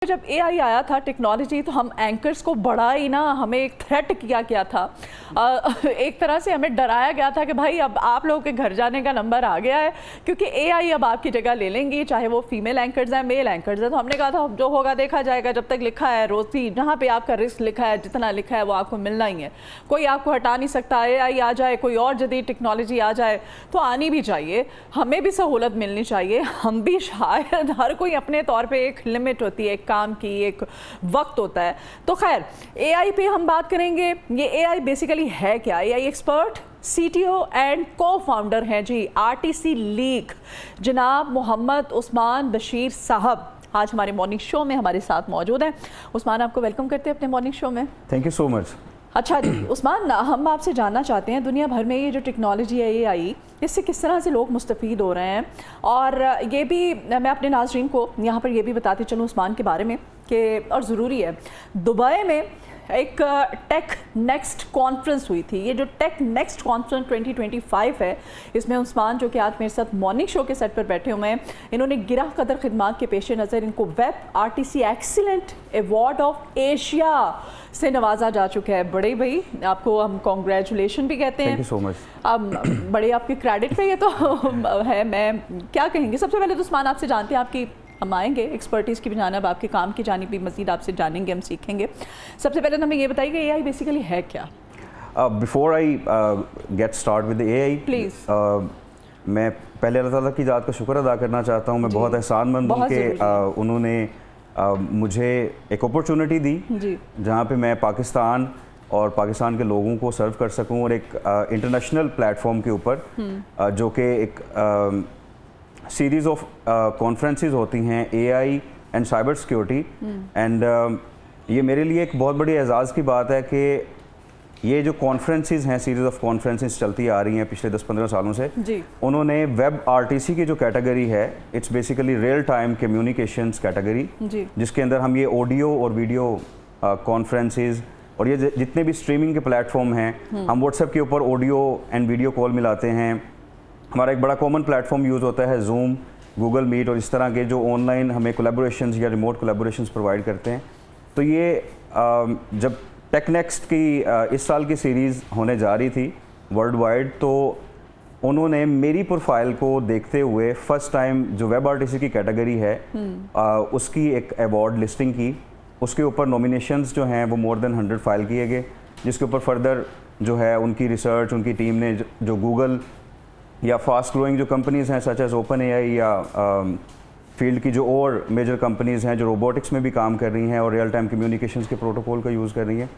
जब एआई आया था टेक्नोलॉजी, तो हम एंकर्स को बड़ा ही ना हमें एक थ्रेट किया गया था। एक तरह से हमें डराया गया था कि भाई अब आप लोगों के घर जाने का नंबर आ गया है, क्योंकि एआई अब आपकी जगह ले लेंगी, चाहे वो फीमेल एंकर्स हैं मेल एंकर्स हैं। तो हमने कहा था जो होगा देखा जाएगा, जब तक लिखा है रोज़ी जहाँ पे आपका रिस्क लिखा है, जितना लिखा है वो आपको मिलना ही है, कोई आपको हटा नहीं सकता। एआई आ जाए, कोई और जदीद टेक्नोलॉजी आ जाए तो आनी भी चाहिए, हमें भी सहूलत मिलनी चाहिए। हम भी शायद हर कोई अपने तौर पर एक लिमिट होती है, काम की एक वक्त होता है। तो खैर एआई पे हम बात करेंगे। ये एआई बेसिकली है क्या? एआई एक्सपर्ट, सीटीओ एंड को फाउंडर हैं जी आरटीसी लीग, जनाब मोहम्मद उस्मान बशीर साहब आज हमारे मॉर्निंग शो में हमारे साथ मौजूद हैं। उस्मान, आपको वेलकम करते हैं अपने मॉर्निंग शो में। Thank you so much. अच्छा जी उस्मान, हम आपसे जानना चाहते हैं दुनिया भर में ये जो टेक्नोलॉजी है एआई, इससे किस तरह से लोग मुस्तफ़ीद हो रहे हैं। और ये भी मैं अपने नाज़रीन को यहाँ पर ये भी बताती चलूँ उस्मान के बारे में कि, और ज़रूरी है, दुबई में एक टेक नेक्स्ट कॉन्फ्रेंस हुई थी। ये जो टेक नेक्स्ट कॉन्फ्रेंस 2025 है, इसमें उस्मान जो कि आज मेरे साथ मॉर्निंग शो के सेट पर बैठे हुए हैं, इन्होंने गिरह कदर खिदमात के पेश नज़र इनको web RTC excellent award of Asia से नवाजा जा चुका है। बड़े भाई आपको हम कॉन्ग्रेचुलेशन भी कहते हैं। Thank you so much. अब बड़े आपके क्रेडिट पे ये तो है, मैं क्या कहेंगे। सबसे पहले तो उस्मान आपसे जानते हैं, आपकी हम आएंगे एक्सपर्टीज़ की भी जानिब, आपके काम की जानिब भी मज़ीद आपसे जानेंगे, हम सीखेंगे। सबसे पहले तो हमें ये बताइए कि एआई बेसिकली है क्या? Before I get start with AI, please मैं पहले अल्लाह ताला की ज़ात का शुक्र अदा करना चाहता हूँ। मैं बहुत एहसानमंद हूँ कि उन्होंने मुझे एक अपॉर्चुनिटी दी जहाँ पे मैं पाकिस्तान और पाकिस्तान के लोगों को सर्व कर सकूँ, और एक इंटरनेशनल प्लेटफॉर्म के ऊपर जो कि एक सीरीज़ ऑफ कॉन्फ्रेंसेस होती हैं AI and cyber security, and ये मेरे लिए एक बहुत बड़ी एजाज़ की बात है कि ये जो कॉन्फ्रेंसेस हैं, सीरीज़ ऑफ कॉन्फ्रेंसेस चलती आ रही हैं पिछले 10-15 सालों से जी। उन्होंने वेब आरटीसी की जो कैटेगरी है, it's basically real time communications category, जिसके अंदर हम ये ऑडियो और वीडियो कॉन्फ्रेंसेस और ये जितने भी स्ट्रीमिंग के प्लेटफॉर्म हैं, हम व्हाट्सएप के ऊपर ऑडियो एंड वीडियो कॉल मिलाते हैं। हमारा एक बड़ा कॉमन प्लेटफॉर्म यूज़ होता है जूम, गूगल मीट और इस तरह के जो ऑनलाइन हमें कोलैबोरेशंस या रिमोट कोलैबोरेशंस प्रोवाइड करते हैं। तो ये जब टेक नेक्स्ट की इस साल की सीरीज़ होने जा रही थी वर्ल्ड वाइड, तो उन्होंने मेरी प्रोफाइल को देखते हुए फ़र्स्ट टाइम जो वेब आरटीसी की कैटेगरी है उसकी एक अवार्ड लिस्टिंग की। उसके ऊपर नॉमिनेशंस जो हैं वो मोर देन 100 फाइल किए गए, जिसके ऊपर फर्दर जो है उनकी रिसर्च, उनकी टीम ने जो गूगल या फास्ट ग्रोइंग जो कंपनीज़ हैं सच एज ओपन एआई या फील्ड की जो और मेजर कंपनीज़ हैं जो रोबोटिक्स में भी काम कर रही हैं और रियल टाइम कम्युनिकेशंस के प्रोटोकॉल का यूज़ कर रही हैं,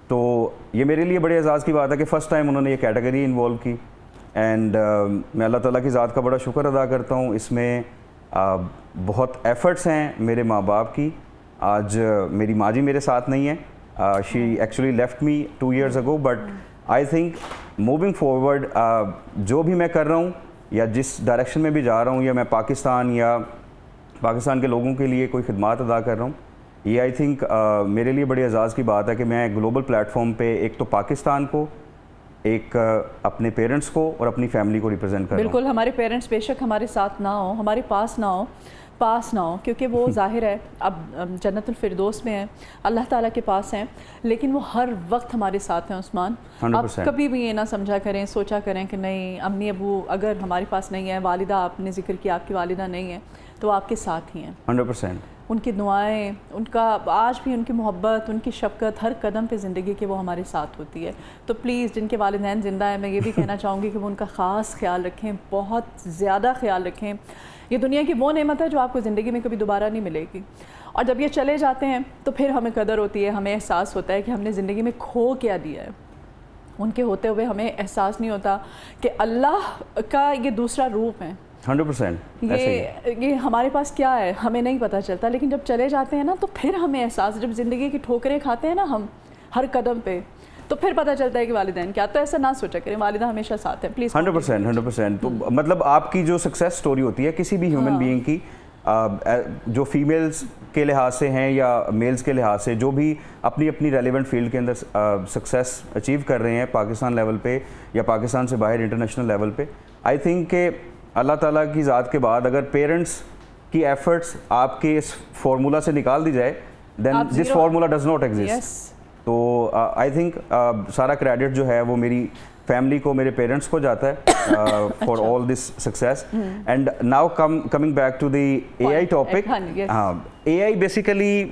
तो ये मेरे लिए बड़े एजाज़ की बात है कि फ़र्स्ट टाइम उन्होंने ये कैटेगरी इन्वॉल्व की। एंड मैं अल्लाह ताला की ज़ात का बड़ा शुक्र अदा करता हूँ। इसमें बहुत एफ़र्ट्स हैं मेरे माँ बाप की। आज मेरी माँ जी मेरे साथ नहीं है, she actually left me 2 years ago, but I think moving forward जो भी मैं कर रहा हूँ या जिस डायरेक्शन में भी जा रहा हूँ, या मैं पाकिस्तान या पाकिस्तान के लोगों के लिए कोई खिदमत अदा कर रहा हूँ, ये आई थिंक मेरे लिए बड़ी एजाज़ की बात है कि मैं ग्लोबल प्लेटफॉर्म पे एक तो पाकिस्तान को, एक अपने पेरेंट्स को और अपनी फैमिली को रिप्रेजेंट कर रहा हूँ। बिल्कुल, हमारे पेरेंट्स बेशक हमारे साथ ना हो, हमारे पास ना हो, क्योंकि वो ज़ाहिर है अब जन्नतुल फिरदौस में है, अल्लाह ताला के पास हैं, लेकिन वो हर वक्त हमारे साथ हैं। उस्मान, आप कभी भी ये ना समझा करें, सोचा करें कि नहीं अम्मी अबू अगर हमारे पास नहीं है, वालिदा आपने जिक्र किया आपकी वालिदा नहीं है, तो आपके साथ ही हैं 100%। उनकी दुआएं, उनका आज भी उनकी मोहब्बत, उनकी शफ़क़त हर कदम पे ज़िंदगी के वो हमारे साथ होती है। तो प्लीज़ जिनके वालिदैन ज़िंदा है, मैं ये भी कहना चाहूँगी कि वो उनका ख़ास ख्याल रखें, बहुत ज़्यादा ख्याल रखें। ये दुनिया की वो नेमत है जो आपको ज़िंदगी में कभी दोबारा नहीं मिलेगी, और जब ये चले जाते हैं तो फिर हमें कदर होती है, हमें एहसास होता है कि हमने ज़िंदगी में खो क्या दिया है। उनके होते हुए हमें एहसास नहीं होता कि अल्लाह का ये दूसरा रूप है। 100% ये हमारे पास क्या है हमें नहीं पता चलता, लेकिन जब चले जाते हैं ना तो फिर हमें एहसास, जब ज़िंदगी की ठोकरें खाते हैं ना हम हर कदम पे, तो फिर पता चलता है कि वालिदैन क्या। तो ऐसा ना सोचा करें, वालिदा हमेशा साथ है। प्लीज़ 100%। तो मतलब आपकी जो सक्सेस स्टोरी होती है किसी भी ह्यूमन बीइंग की, जो फीमेल्स के लिहाज से हैं या मेल्स के लिहाज से, जो भी अपनी अपनी रेलिवेंट फील्ड के अंदर सक्सेस अचीव कर रहे हैं पाकिस्तान लेवल पे या पाकिस्तान से बाहर इंटरनेशनल लेवल पे, आई थिंक के अल्लाह ताला की ज़ात के बाद अगर पेरेंट्स की एफर्ट्स आपके इस फार्मूला से निकाल दी जाए, then this formula does not exist. तो आई थिंक सारा क्रेडिट जो है वो मेरी फैमिली को, मेरे पेरेंट्स को जाता है for all this success. And now coming back to the AI topic. हाँ, एआई बेसिकली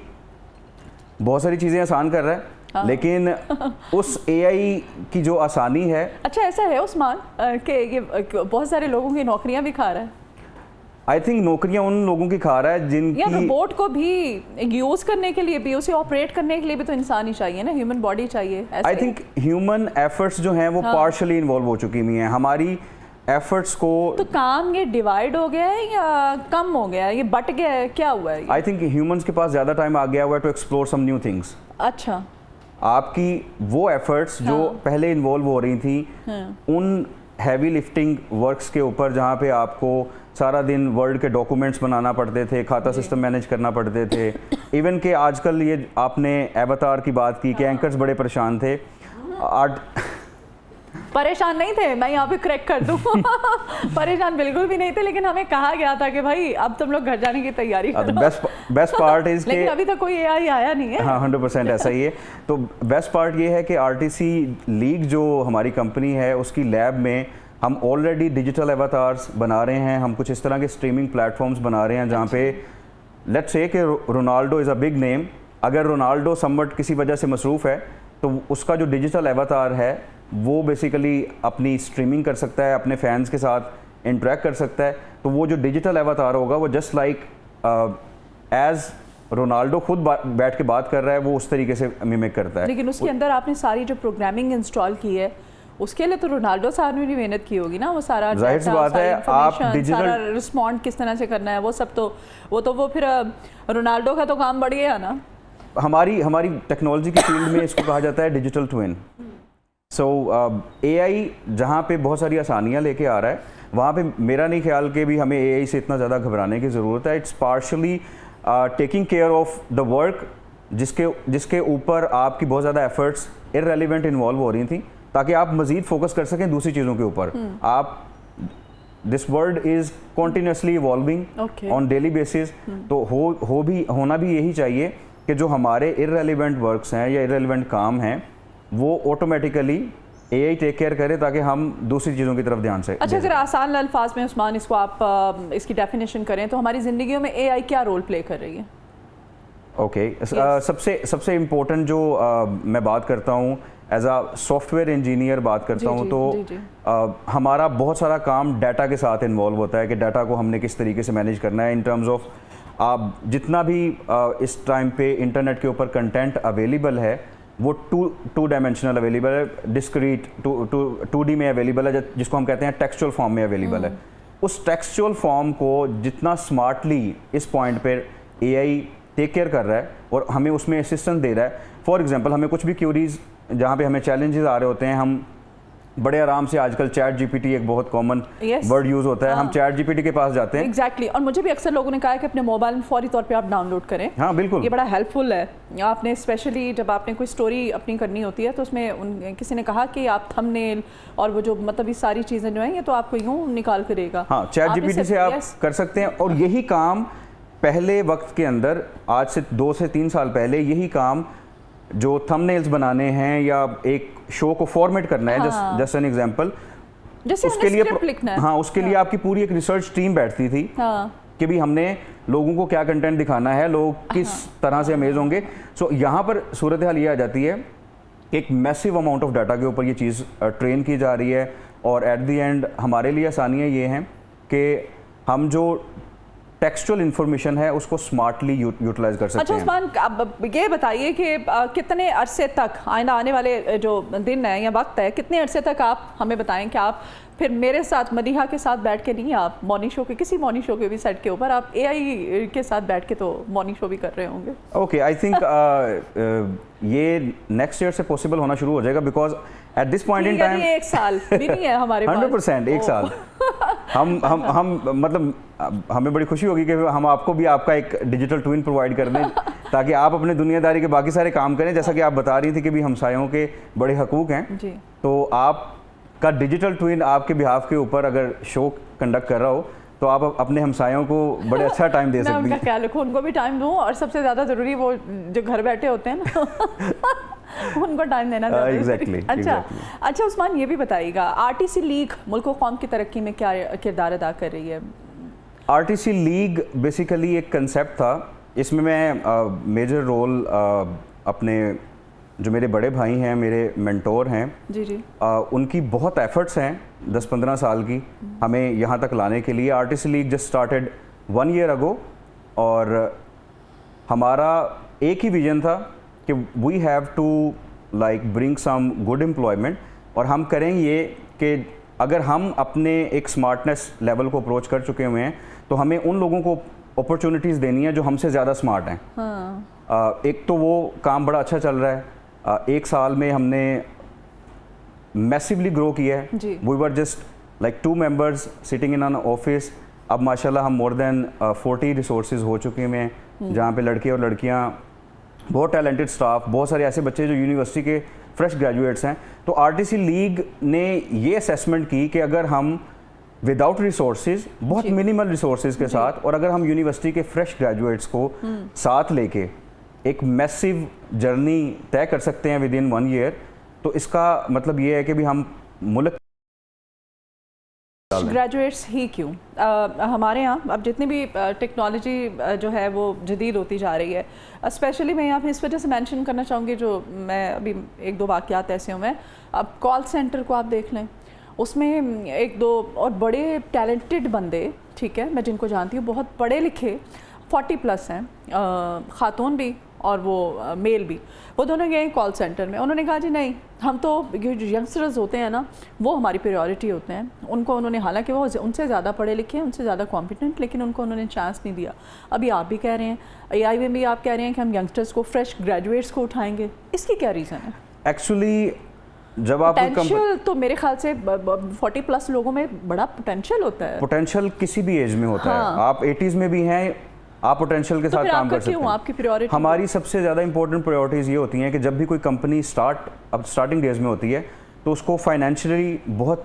बहुत सारी चीज़ें आसान कर रहा है, लेकिन उस एआई की जो आसानी है। अच्छा, ऐसा है उस्मान कि ये बहुत सारे लोगों की नौकरियां भी खा रहा है? आई थिंक नौकरियां उन लोगों की खा रहा है जिनकी, या रोबोट को भी यूज करने के लिए भी, उसे ऑपरेट करने के लिए भी तो इंसान ही चाहिए ना, ह्यूमन बॉडी चाहिए। आई थिंक ह्यूमन एफर्ट्स जो हैं वो पार्शली इन्वॉल्व हो चुकी हुई हैं हमारी एफर्ट्स को। तो काम ये डिवाइड हो गया है या कम हो गया है, ये बट गया है, क्या हुआ है? आई थिंक ह्यूमंस के पास ज़्यादा टाइम आ गया हुआ है to explore some new things. अच्छा, आपकी वो एफर्ट्स जो पहले इन्वॉल्व हो रही थी उन हैवी लिफ्टिंग वर्क्स के ऊपर, जहाँ पे आपको सारा दिन वर्ल्ड के डॉक्यूमेंट्स बनाना पड़ते थे, खाता सिस्टम मैनेज करना पड़ते थे, इवन के आजकल ये आपने एवतार की बात की कि एंकर्स बड़े परेशान थे। परेशान नहीं थे, मैं यहाँ पे करेक्ट कर दूँ परेशान बिल्कुल भी नहीं थे, लेकिन हमें कहा गया था कि भाई अब तुम लोग घर जाने की तैयारी करो। बेस्ट पार्ट इज लेकिन अभी तक कोई एआई आया नहीं है। हाँ, 100% ऐसा ही है। तो बेस्ट पार्ट ये है कि आरटीसी लीग जो हमारी कंपनी है उसकी लैब में हम ऑलरेडी डिजिटल एवतार्स बना रहे हैं। हम कुछ इस तरह के स्ट्रीमिंग प्लेटफॉर्म्स बना रहे हैं जहाँ पे लेट्स से कि Ronaldo is a big name. अगर रोनाल्डो समवट किसी वजह से मसरूफ़ है तो उसका जो डिजिटल एवतार है वो बेसिकली अपनी स्ट्रीमिंग कर सकता है, अपने फैंस के साथ इंटरेक्ट कर सकता है। तो वो जो डिजिटल एवतार होगा वो जस्ट लाइक एज रोनाल्डो खुद बैठ के बात कर रहा है, वो उस तरीके से मिमिक करता है। लेकिन उसके अंदर आपने सारी जो प्रोग्रामिंग इंस्टॉल की है उसके लिए तो रोनाल्डो साहब ने भी मेहनत की होगी ना, वो सारा जाहिर सी बात है। आप डिजिटल रिस्पॉन्ड किस तरह से करना है वो सब तो वो फिर रोनाल्डो का तो काम बढ़ गया ना। हमारी टेक्नोलॉजी की फील्ड में इसको कहा जाता है डिजिटल ट्विन। सो एआई जहाँ पे बहुत सारी आसानियाँ लेके आ रहा है, वहाँ पे मेरा नहीं ख्याल कि भी हमें एआई से इतना ज़्यादा घबराने की ज़रूरत है। It's partially taking care of the work जिसके ऊपर आपकी बहुत ज़्यादा एफर्ट्स इररेलेवेंट इन्वॉल्व हो रही थी, ताकि आप मज़ीद फोकस कर सकें दूसरी चीज़ों के ऊपर। आप this world is continuously evolving on daily basis. तो होना भी यही चाहिए कि जो हमारे इररेलेवेंट वर्क्स हैं या इररेलेवेंट काम हैं वो ऑटोमेटिकली एआई टेक केयर करे, ताकि हम दूसरी चीज़ों की तरफ ध्यान से। अच्छा, अगर आसान अल्फाज में उस्मान इसको आप इसकी डेफिनेशन करें तो हमारी ज़िंदगियों में एआई क्या रोल प्ले कर रही है? ओके, सबसे इम्पोर्टेंट जो मैं बात करता हूँ एज आ सॉफ्टवेयर इंजीनियर बात करता हूँ, तो हमारा बहुत सारा काम डाटा के साथ इन्वॉल्व होता है कि डाटा को हमने किस तरीके से मैनेज करना है इन टर्म्स ऑफ आप जितना भी इस टाइम पे इंटरनेट के ऊपर कंटेंट अवेलेबल है वो टू डायमेंशनल अवेलेबल है, डिस्क्रीट 2D में अवेलेबल है, जिसको हम कहते हैं टेक्सचुअल फॉर्म में अवेलेबल है। उस टेक्सचुअल फॉर्म को जितना स्मार्टली इस पॉइंट पर एआई टेक केयर कर रहा है और हमें उसमें असिस्टेंस दे रहा है। फॉर एग्जांपल, हमें कुछ भी क्यूरीज जहाँ पे हमें चैलेंजेस आ रहे होते हैं, हम बड़े आराम से, आजकल चैट जीपीटी एक बहुत कॉमन वर्ड यूज़ होता है, हम चैट जीपीटी के पास जाते हैं। एग्जैक्टली, और मुझे भी अक्सर लोगों ने कहा है कि अपने मोबाइल में फौरी तौर पे आप डाउनलोड करें। हाँ बिल्कुल, ये बड़ा हेल्पफुल है। आपने स्पेशली जब आपने कोई स्टोरी अपनी करनी होती है तो उसमें किसी ने कहा कि आप थंबनेल और वो जो मतलब ये सारी चीज़ें जो हैं ये तो आपको यूँ निकाल कर देगा। हाँ, चैट जीपीटी से आप कर सकते हैं। और यही काम पहले वक्त के अंदर, आज से 2 से 3 साल पहले, यही काम जो थंबनेल्स बनाने हैं या एक शो को फॉर्मेट करना है, जस्ट एन एग्जांपल, उसके लिए लिखना है। हाँ, उसके लिए आपकी पूरी एक रिसर्च टीम बैठती थी कि भी हमने लोगों को क्या कंटेंट दिखाना है, लोग किस तरह से अमेज होंगे। सो यहाँ पर सूरत हाल ये आ जाती है, एक मैसिव अमाउंट ऑफ डाटा के ऊपर ये चीज़ ट्रेन की जा रही है और एट द एंड हमारे लिए आसानियाँ ये हैं कि हम जो टेक्सचुअल इन्फॉर्मेशन है उसको स्मार्टली यूटिलाइज कर सकते हैं। अच्छा उस्मान, अब ये बताइए कि कितने अरसे तक, आने वाले जो दिन है या वक्त है, कितने अरसे तक आप हमें बताएं कि आप फिर मेरे साथ, मदीहा के साथ बैठ के नहीं, आप मॉर्निंग शो के, किसी मॉर्निंग शो के भी सेट के ऊपर आप एआई के साथ बैठ के तो मॉर्निंग शो भी कर रहे होंगे? ओके, आई थिंक ये नेक्स्ट ईयर से पॉसिबल होना शुरू हो जाएगा, because at this point in time 1 साल भी नहीं है हमारे पास। 100% 1 साल हम मतलब हमें बड़ी खुशी होगी कि हम आपको भी आपका एक डिजिटल ट्विन प्रोवाइड कर दें ताकि आप अपने दुनियादारी के बाकी सारे काम करें। जैसा कि आप बता रही थी कि भी हमसायों के बड़े हकूक़ हैं जी। तो आपका डिजिटल ट्विन आपके बिहाफ के ऊपर अगर शो कंडक्ट कर रहा हो तो आप अपने हमसायों को बड़े अच्छा टाइम दे मैं सकती उनका हैं। ख्याल रखूँ, उनको भी टाइम दूँ, और सबसे ज़्यादा ज़रूरी वो जो घर बैठे होते हैं ना उनको टाइम देना ज़्यादा Exactly, अच्छा exactly. अच्छा उस्मान, ये भी बताइएगा, आरटीसी लीग मुल्क व कौम की तरक्की में क्या किरदार अदा कर रही है? आरटीसी लीग बेसिकली एक कंसेप्ट था, इसमें मैं मेजर रोल अपने जो मेरे बड़े भाई हैं, मेरे मेंटोर हैं, जी जी, उनकी बहुत एफर्ट्स हैं 10-15 साल की हमें यहाँ तक लाने के लिए। RTC league just started 1 year ago, और हमारा एक ही विजन था कि we have to like bring some good employment, और हम करेंगे ये कि अगर हम अपने एक स्मार्टनेस लेवल को अप्रोच कर चुके हुए हैं तो हमें उन लोगों को अपॉर्चुनिटीज़ देनी है जो हमसे ज़्यादा स्मार्ट हैं। हाँ। एक तो वो काम बड़ा अच्छा चल रहा है, 1 साल में हमने मैसिवली ग्रो किया है। जी। We were just like 2 members sitting in an office, अब माशाल्लाह हम मोर देन 40 रिसोर्सेज हो चुके हैं, जहाँ पे लड़के और लड़कियाँ, बहुत टैलेंटेड स्टाफ, बहुत सारे ऐसे बच्चे जो यूनिवर्सिटी के फ्रेश ग्रेजुएट्स हैं। तो आरटीसी लीग ने ये असेसमेंट की कि अगर हम विदाउट रिसोर्सेज, बहुत मिनिमल रिसोर्सेज के साथ, और अगर हम यूनिवर्सिटी के फ्रेश ग्रेजुएट्स को साथ लेके एक मैसिव जर्नी तय कर सकते हैं विद इन 1 year, तो इसका मतलब ये है कि भी हम मुल्क ग्रेजुएट्स ही क्यों? हमारे यहाँ अब जितनी भी टेक्नोलॉजी जो है वो जदीद होती जा रही है, स्पेशली मैं यहाँ पे इस वजह से मेंशन करना चाहूँगी, जो मैं अभी 1-2 वाक़यात ऐसे हुए हैं। अब कॉल सेंटर को आप देख लें, उसमें 1-2 और बड़े टैलेंटेड बंदे, ठीक है, मैं जिनको जानती हूँ, बहुत पढ़े लिखे, 40+ हैं, ख़ातून भी और वो मेल भी, वो दोनों गए कॉल सेंटर में। उन्होंने कहा जी नहीं, हम तो जो यंगस्टर्स होते हैं ना, वो हमारी प्रायोरिटी होते हैं। उनको उन्होंने, हालांकि वो उनसे ज़्यादा पढ़े लिखे हैं, उनसे ज़्यादा कॉम्पिटेंट, लेकिन उनको उन्होंने चांस नहीं दिया। अभी आप भी कह रहे हैं, एआई में भी आप कह रहे हैं कि हम यंगस्टर्स को, फ्रेश ग्रेजुएट्स को उठाएंगे, इसकी क्या रीज़न है? एक्चुअली जब आप पोटेंशियल तो मेरे ख्याल से 40+ लोगों में बड़ा पोटेंशियल होता है। पोटेंशियल किसी भी एज में होता हाँ। है, आप 80s में भी हैं, आप पोटेंशियल के तो साथ फिर काम आपका कर सकते क्यों? हैं। आपकी प्रायोरिटी? हमारी सबसे ज़्यादा इंपॉर्टेंट प्रायोरिटीज़ ये होती हैं कि जब भी कोई कंपनी स्टार्टिंग डेज में होती है तो उसको फाइनेंशियली बहुत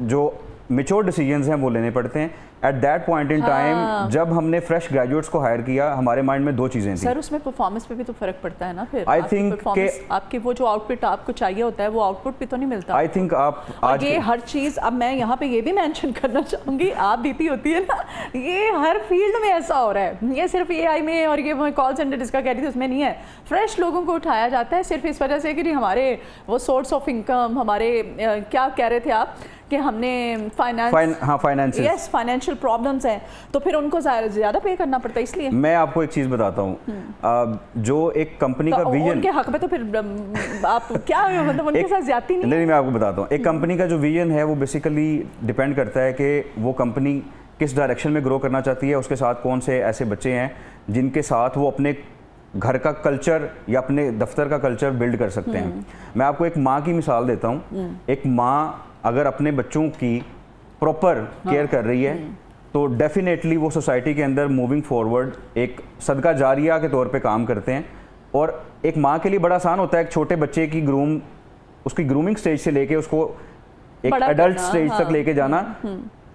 जो मेच्योर डिसीजंस हैं वो लेने पड़ते हैं। At that point in time जब हमने फ्रेश ग्रेजुएट्स को हायर किया, हमारे माइंड में 2 चीज़ें थी। सर उसमें परफॉर्मेंस पे भी तो फर्क पड़ता है ना फिर। आई थिंक कि आपकी वो जो आउटपुट आपको चाहिए होता है, वो आउटपुट भी तो नहीं मिलता। आई थिंक आप आज ये हर चीज़, अब मैं यहाँ पे ये भी मेंशन करना चाहूँगी, आप बीती होती है ना, ये हर फील्ड में ऐसा हो रहा है। ये सिर्फ एआई में और ये कॉल सेंटर जिसका कह रही थी उसमें नहीं है। फ्रेश लोगों को उठाया जाता है सिर्फ इस वजह से कि हमारे वो सोर्स ऑफ इनकम, हमारे क्या कह रहे थे आप कि हमने फाइनेंशियल प्रॉब्लम्स हैं, तो फिर उनको ज़्यादा पे करना पड़ता है। इसलिए मैं आपको एक चीज़ बताता हूँ, जो एक कंपनी का विजन, उनके हक में तो फिर आप क्या मतलब उनके साथ ज्यादती नहीं, मैं आपको बताता हूँ। एक कंपनी का जो विजन है वो बेसिकली डिपेंड करता है कि वो कंपनी किस डायरेक्शन में ग्रो करना चाहती है, उसके साथ कौन से ऐसे बच्चे हैं जिनके साथ वो अपने घर का कल्चर या अपने दफ्तर का कल्चर बिल्ड कर सकते हैं। मैं आपको एक माँ की मिसाल देता हूँ। एक माँ अगर अपने बच्चों की प्रॉपर केयर कर रही है तो डेफिनेटली वो सोसाइटी के अंदर मूविंग फॉरवर्ड एक सदका जारिया के तौर पे काम करते हैं। और एक माँ के लिए बड़ा आसान होता है एक छोटे बच्चे की उसकी ग्रूमिंग स्टेज से लेके उसको एक एडल्ट स्टेज तक लेके जाना,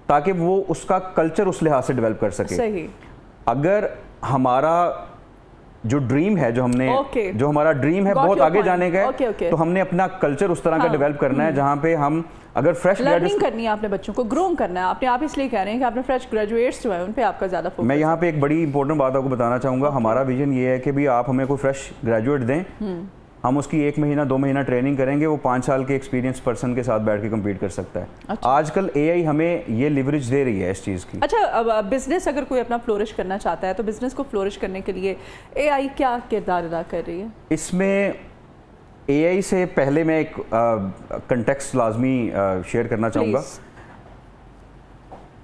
ताकि वो उसका कल्चर उस लिहाज से डेवलप कर सके। सही। अगर हमारा जो ड्रीम है, जो हमारा ड्रीम है बहुत आगे जाने का है, तो हमने अपना कल्चर उस तरह का डेवलप करना है जहाँ पे हम अगर फ्रेश लर्निंग करनी है, अपने बच्चों को ग्रूम करना है। आपने आप इसलिए कह रहे हैं कि आपने फ्रेश ग्रेजुएट्स जो है उन पे आपका ज़्यादा फोकस। मैं यहाँ पे एक बड़ी इंपॉर्टेंट बात आपको बताना चाहूँगा। हमारा विजन ये है कि भी आप हमें कोई फ्रेश ग्रेजुएट दें, हम उसकी 1 महीना 2 महीना ट्रेनिंग करेंगे, वो 5 साल के एक्सपीरियंस पर्सन के साथ बैठ के कम्पीट कर सकता है। अच्छा। आजकल एआई हमें ये लिवरेज दे रही है इस चीज़ की। अच्छा, अब बिजनेस अगर कोई अपना फ्लोरिश करना चाहता है तो बिजनेस को फ्लोरिश करने के लिए एआई क्या किरदार अदा कर रही है? इसमें एआई से पहले मैं एक कंटेक्स्ट लाजमी शेयर करना चाहूँगा।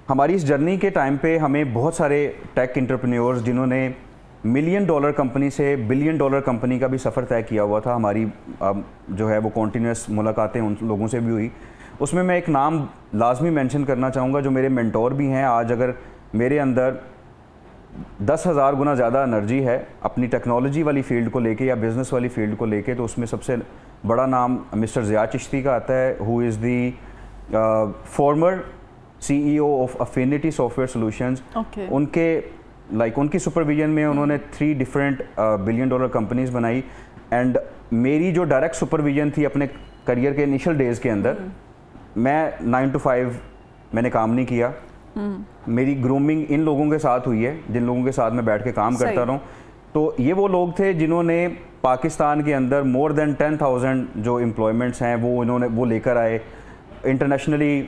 हमारी इस जर्नी के टाइम पे हमें बहुत सारे टेक एंटरप्रेन्योर्स जिन्होंने $1 मिलियन कंपनी से $1 बिलियन कंपनी का भी सफ़र तय किया हुआ था, हमारी जो है वो कॉन्टीन्यूस मुलाकातें उन लोगों से भी हुई। उसमें मैं एक नाम लाजमी मेंशन करना चाहूँगा जो मेरे मेंटोर भी हैं। आज अगर मेरे अंदर 10,000 गुना ज़्यादा एनर्जी है अपनी टेक्नोलॉजी वाली फील्ड को लेके या बिज़नेस वाली फील्ड को लेके, तो उसमें सबसे बड़ा नाम मिस्टर ज़िया चिश्ती का आता है, who is the former CEO of affinity software solutions. Okay. उनकी सुपरविजन में उन्होंने 3 डिफरेंट बिलियन डॉलर कंपनीज बनाई। एंड मेरी जो डायरेक्ट सुपरविजन थी अपने करियर के इनिशियल डेज के अंदर, मैं 9 to 5 मैंने काम नहीं किया। मेरी ग्रूमिंग इन लोगों के साथ हुई है जिन लोगों के साथ मैं बैठ के काम करता रहा हूँ। तो ये वो लोग थे जिन्होंने पाकिस्तान के अंदर मोर देन 10,000 जो एम्प्लॉयमेंट्स हैं वो लेकर आए। इंटरनेशनली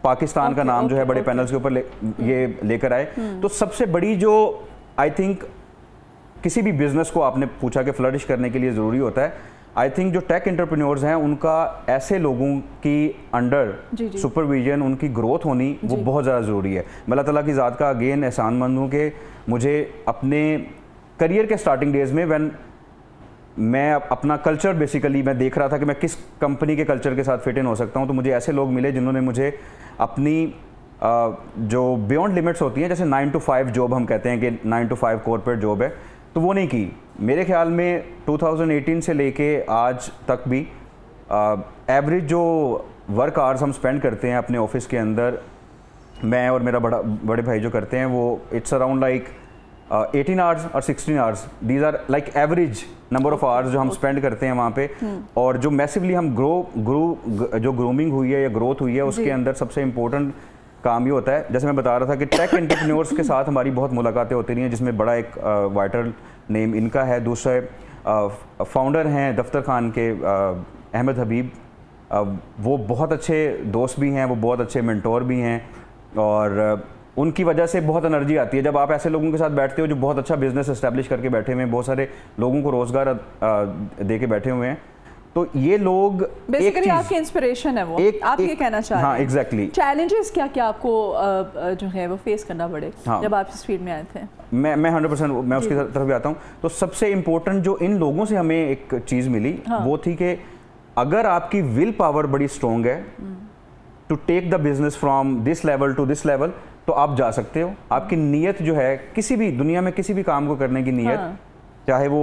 पाकिस्तान का नाम जो है बड़े पैनल्स के ऊपर ये लेकर आए। तो सबसे बड़ी जो आई थिंक किसी भी बिजनेस को आपने पूछा कि फ्लरिश करने के लिए ज़रूरी होता है, आई थिंक जो टेक एंटरप्रेन्योर्स हैं उनका ऐसे लोगों की अंडर सुपरविजन, उनकी ग्रोथ होनी वो बहुत ज़्यादा ज़रूरी है। मैं अल्लाह ताला की ज़ात का अगेन एहसानमंद हूँ कि मुझे अपने करियर के स्टार्टिंग डेज में व्हेन मैं अपना कल्चर बेसिकली मैं देख रहा था कि मैं किस कंपनी के कल्चर के साथ फिट इन हो सकता हूँ, तो मुझे ऐसे लोग मिले जिन्होंने मुझे अपनी जो बियॉन्ड लिमिट्स होती हैं, जैसे 9 to 5 जॉब हम कहते हैं कि 9 to 5 कॉर्पोरेट जॉब है, तो वो नहीं की। मेरे ख्याल में 2018 से लेके आज तक भी एवरेज जो वर्क आवर्स हम स्पेंड करते हैं अपने ऑफिस के अंदर, मैं और मेरा बड़े भाई जो करते हैं, वो इट्स अराउंड लाइक 18 आवर्स और 16 hours. These are like average number of hours जो हम स्पेंड करते हैं वहाँ पे। और जो मैसिवली हम जो ग्रूमिंग हुई है या ग्रोथ हुई है उसके अंदर सबसे इम्पोर्टेंट काम ये होता है, जैसे मैं बता रहा था कि टेक एंटरप्रेन्योर्स के साथ हमारी बहुत मुलाकातें होती रही हैं, जिसमें बड़ा एक वाइटल नेम इनका है। दूसरे फाउंडर हैं दफ्तर खान के अहमद हबीब, वो बहुत अच्छे दोस्त भी हैं, वो बहुत अच्छे मेंटोर भी हैं, और उनकी वजह से बहुत एनर्जी आती है जब आप ऐसे लोगों के साथ बैठते हो जो बहुत अच्छा बिजनेस एस्टेब्लिश करके बैठे हुए हैं, बहुत सारे लोगों को रोज़गार दे के बैठे हुए हैं। तो ये लोग बेसिकली आपकी इंस्पिरेशन है वो, आप ये कहना चाह रहे हैं। हाँ, एग्जैक्टली। चैलेंजेस क्या क्या आपको जो है वो फेस करना पड़े जब आप इस फील्ड में आए थे? मैं 100% मैं उसकी तरफ भी आता हूँ। तो सबसे इम्पोर्टेंट जो इन लोगों से हमें एक चीज़ मिली वो थी कि अगर आपकी विल पावर बड़ी स्ट्रॉन्ग है to take the business from this level to this level, तो आप जा सकते हो। आपकी नीयत जो है किसी भी दुनिया में किसी भी काम को करने की नीयत, चाहे वो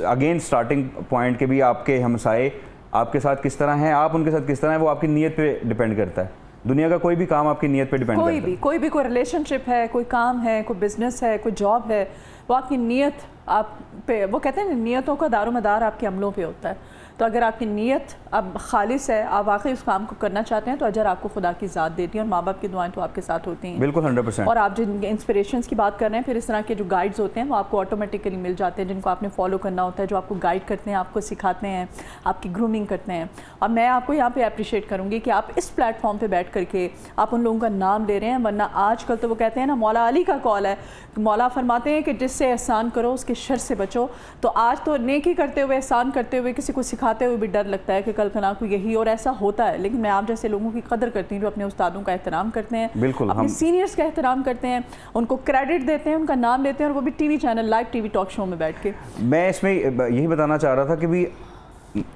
अगेन स्टार्टिंग पॉइंट के भी आपके हमसाए आपके साथ किस तरह हैं, आप उनके साथ किस तरह हैं, वो आपकी नीयत पे डिपेंड करता है। दुनिया का कोई भी काम आपकी नीयत पे डिपेंड करता है। कोई रिलेशनशिप है, कोई काम है, कोई बिजनेस है, कोई जॉब है, वो आपकी नीयत आप पे, वो कहते हैं नियतों का दारोमदार आपके अमलों पे होता है। तो अगर आपकी नीयत अब खालिस है, आप वाकई उस काम को करना चाहते हैं, तो अजर आपको खुदा की ज़ात देती है और माँ बाप की दुआएं तो आपके साथ होती हैं। बिल्कुल 100%। और आप जिन इंस्पिरेशंस की बात कर रहे हैं, फिर इस तरह के जो गाइड्स होते हैं वो आपको ऑटोमेटिकली मिल जाते हैं, जिनको आपने फॉलो करना होता है, जो आपको गाइड करते हैं, आपको सिखाते हैं, आपकी ग्रूमिंग करते हैं। अब मैं आपको यहाँ पे अप्रिशिएट करूँगी कि आप इस प्लेटफॉर्म पे बैठ करके आप उन लोगों का नाम ले रहे हैं, वरना आजकल तो वो कहते हैं ना, मौला अली का कॉल है, मौला फरमाते हैं कि जिससे एहसान करो उसके शर से बचो। तो आज तो नेकी करते हुए, एहसान करते हुए, किसी को सिखाते हुए भी डर लगता है कि कल को यही, और ऐसा होता है। लेकिन मैं आप जैसे लोगों की कदर करती हूँ जो अपने उस्तादों का एहतराम करते हैं, बिल्कुल, अपने सीनियर्स का एहतराम करते हैं, उनको क्रेडिट देते हैं, उनका नाम लेते हैं, और वो भी TV channel, live TV talk show में बैठ के। मैं इसमें यही बताना चाह रहा था कि भी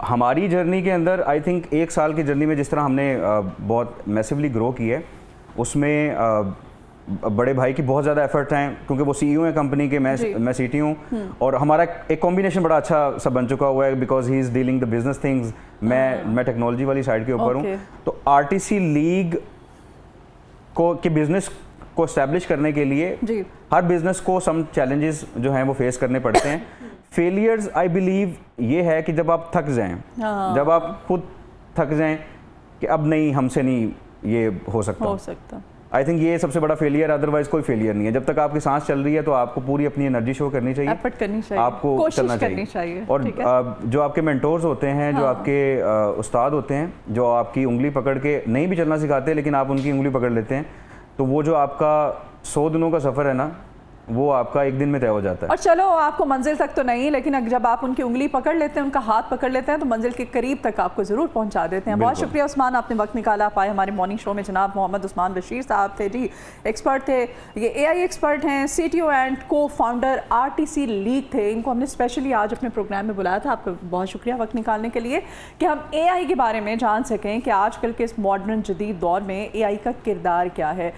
हमारी जर्नी के अंदर आई थिंक 1 साल की जर्नी में जिस तरह हमने बहुत मैसिवली ग्रो की है, उसमें बड़े भाई की बहुत ज़्यादा एफर्ट हैं, क्योंकि वो CEO हैं कंपनी के, मैं सीटी हूँ, और हमारा एक कॉम्बिनेशन बड़ा अच्छा सा बन चुका हुआ है, because he is dealing the business things, मैं टेक्नोलॉजी वाली साइड के ऊपर हूँ। तो RTC लीग के बिजनेस को इस्टेब्लिश करने के लिए हर बिजनेस को सम चैलेंजेस जो हैं वो फेस करने पड़ते हैं। फेलियर्स आई बिलीव ये है कि जब आप थक जाएं, जब आप खुद थक जाएं कि अब नहीं, हमसे नहीं ये हो सकता। आई थिंक ये सबसे बड़ा फेलियर, अदरवाइज कोई फेलियर नहीं है। जब तक आपकी सांस चल रही है तो आपको पूरी अपनी एनर्जी शो करनी चाहिए, एफर्ट करनी चाहिए, आपको चलना चाहिए। और जो आपके मेंटोर्स होते हैं, जो आपके उस्ताद होते हैं, जो आपकी उंगली पकड़ के नहीं भी चलना सिखाते लेकिन आप उनकी उंगली पकड़ लेते हैं, तो वो जो आपका 100 दिनों का सफ़र है ना, वो आपका एक दिन में तय हो जाता है। और चलो आपको मंजिल तक तो नहीं, लेकिन जब आप उनकी उंगली पकड़ लेते हैं, उनका हाथ पकड़ लेते हैं, तो मंजिल के करीब तक आपको ज़रूर पहुंचा देते हैं। बहुत शुक्रिया उस्मान, आपने वक्त निकाला, आप आए हमारे मॉर्निंग शो में। जनाब मोहम्मद उस्मान बशीर साहब थे जी, एक्सपर्ट थे, ये AI एक्सपर्ट हैं, CTO एंड को फाउंडर RTC लीग थे। इनको हमने स्पेशली आज अपने प्रोग्राम में बुलाया था। आपका बहुत शुक्रिया वक्त निकालने के लिए, कि हम AI के बारे में जान सकें कि आजकल के इस मॉडर्न जदीद दौर में AI का किरदार क्या है,